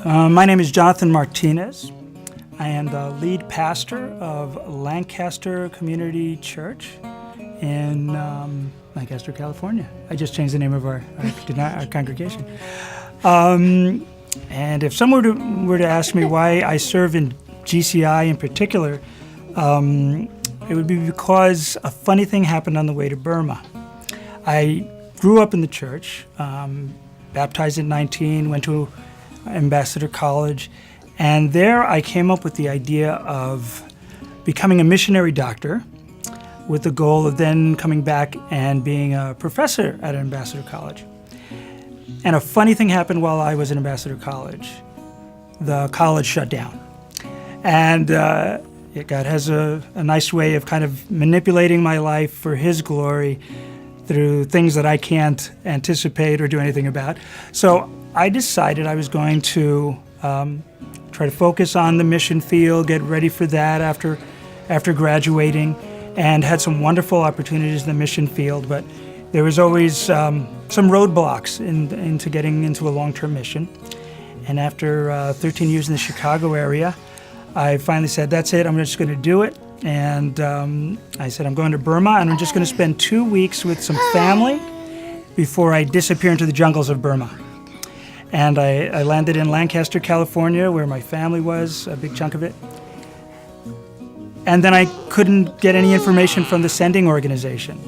My name is Jonathan Martinez. I am the lead pastor of Lancaster Community Church in Lancaster, California. I just changed the name of our congregation. And if someone were to ask me why I serve in GCI in particular, it would be because a funny thing happened on the way to Burma. I grew up in the church, baptized at 19, went to Ambassador College, and there I came up with the idea of becoming a missionary doctor with the goal of then coming back and being a professor at Ambassador College. And a funny thing happened while I was at Ambassador College. The college shut down. And God has a nice way of kind of manipulating my life for His glory through things that I can't anticipate or do anything about. So I decided I was going to try to focus on the mission field, get ready for that after graduating, and had some wonderful opportunities in the mission field, but there was always some roadblocks into getting into a long-term mission. And after 13 years in the Chicago area, I finally said, that's it, I'm just going to do it. And I said, I'm going to Burma, and I'm just going to spend 2 weeks with some family before I disappear into the jungles of Burma. And I landed in Lancaster, California, where my family was, a big chunk of it. And then I couldn't get any information from the sending organization.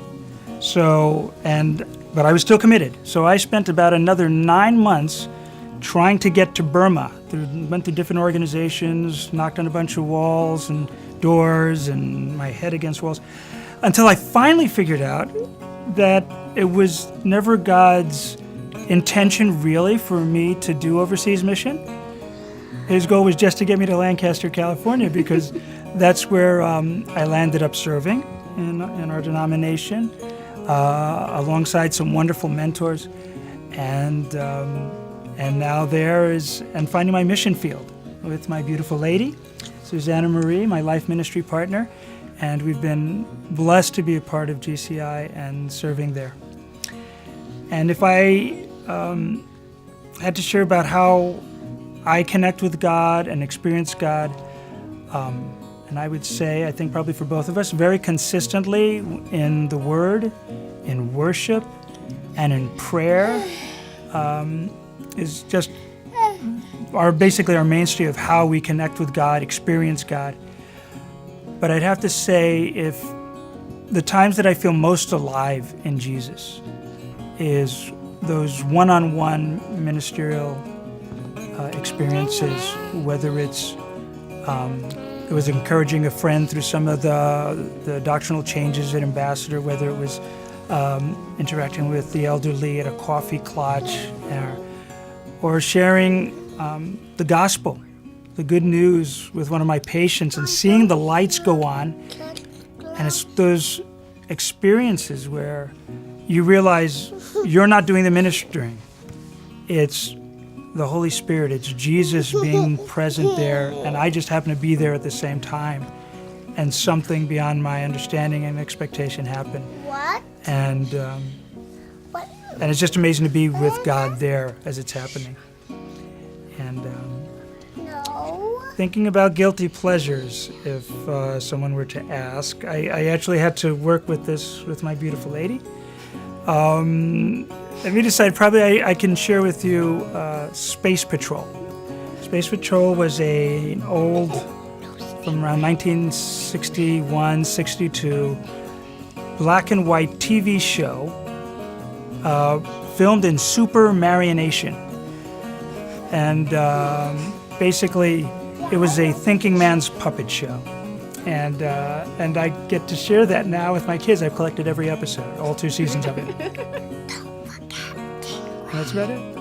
But I was still committed. So I spent about another 9 months trying to get to Burma. Went through different organizations, knocked on a bunch of walls and doors and my head against walls, until I finally figured out that it was never God's intention really for me to do overseas mission. His goal was just to get me to Lancaster, California, because that's where I landed up serving in our denomination, alongside some wonderful mentors, and now and finding my mission field with my beautiful lady, Susanna Marie, my life ministry partner, and we've been blessed to be a part of GCI and serving there. And if I had to share about how I connect with God and experience God, and I would say, I think probably for both of us, very consistently in the Word, in worship, and in prayer, is just basically our mainstay of how we connect with God, experience God. But I'd have to say, if the times that I feel most alive in Jesus is those one-on-one ministerial experiences, whether it was encouraging a friend through some of the doctrinal changes at Ambassador, whether it was interacting with the elderly at a coffee clutch, or sharing the gospel, the good news with one of my patients, and seeing the lights go on. And it's those experiences where you realize you're not doing the ministering. It's the Holy Spirit. It's Jesus being present there, and I just happen to be there at the same time. And something beyond my understanding and expectation happened. What? And it's just amazing to be with God there as it's happening. And thinking about guilty pleasures, if someone were to ask, I actually had to work with this with my beautiful lady. And we decided probably I can share with you Space Patrol. Space Patrol was an old, from around 1961, 62, black and white TV show filmed in super marionation. And basically, it was a thinking man's puppet show. And I get to share that now with my kids. I've collected every episode, all 2 seasons of it. That's about it.